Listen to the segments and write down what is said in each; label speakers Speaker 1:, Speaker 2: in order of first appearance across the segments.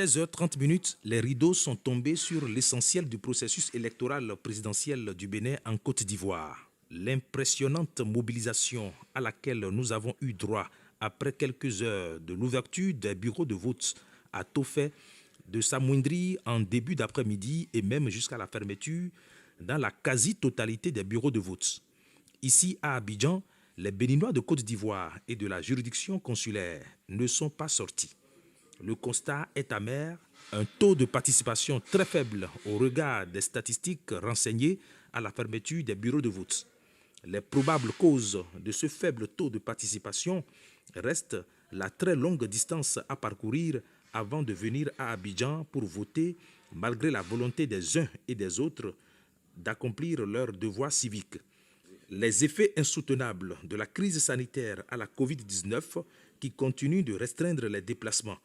Speaker 1: 16h30, les rideaux sont tombés sur l'essentiel du processus électoral présidentiel du Bénin en Côte d'Ivoire. L'impressionnante mobilisation à laquelle nous avons eu droit après quelques heures de l'ouverture des bureaux de vote a tout fait de s'amoindrir en début d'après-midi et même jusqu'à la fermeture dans la quasi-totalité des bureaux de vote. Ici à Abidjan, les Béninois de Côte d'Ivoire et de la juridiction consulaire ne sont pas sortis. Le constat est amer, un taux de participation très faible au regard des statistiques renseignées à la fermeture des bureaux de vote. Les probables causes de ce faible taux de participation restent la très longue distance à parcourir avant de venir à Abidjan pour voter, malgré la volonté des uns et des autres d'accomplir leur devoir civique. Les effets insoutenables de la crise sanitaire à la Covid-19 qui continue de restreindre les déplacements.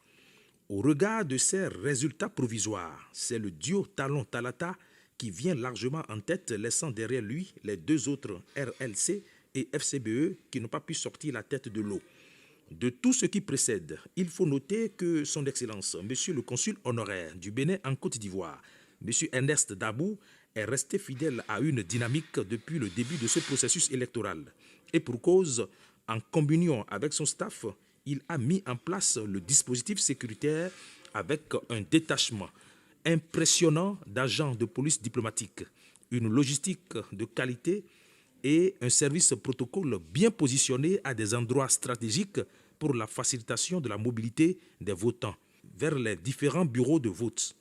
Speaker 1: Au regard de ces résultats provisoires, c'est le duo Talon-Talata qui vient largement en tête, laissant derrière lui les deux autres RLC et FCBE qui n'ont pas pu sortir la tête de l'eau. De tout ce qui précède, il faut noter que son Excellence, Monsieur le consul honoraire du Bénin en Côte d'Ivoire, Monsieur Ernest Dabou, est resté fidèle à une dynamique depuis le début de ce processus électoral. Et pour cause, en communion avec son staff, il a mis en place le dispositif sécuritaire avec un détachement impressionnant d'agents de police diplomatique, une logistique de qualité et un service protocole bien positionné à des endroits stratégiques pour la facilitation de la mobilité des votants vers les différents bureaux de vote.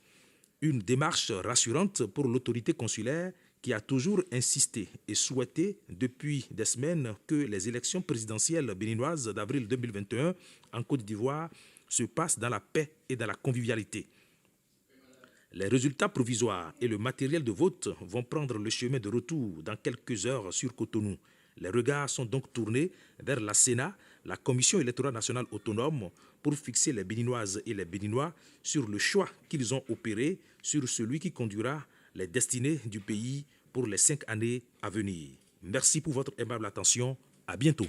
Speaker 1: Une démarche rassurante pour l'autorité consulaire qui a toujours insisté et souhaité depuis des semaines que les élections présidentielles béninoises d'avril 2021 en Côte d'Ivoire se passent dans la paix et dans la convivialité. Les résultats provisoires et le matériel de vote vont prendre le chemin de retour dans quelques heures sur Cotonou. Les regards sont donc tournés vers la Sénat, la Commission électorale nationale autonome, pour fixer les Béninoises et les Béninois sur le choix qu'ils ont opéré sur celui qui conduira les destinées du pays pour les 5 années à venir. Merci pour votre aimable attention. À bientôt.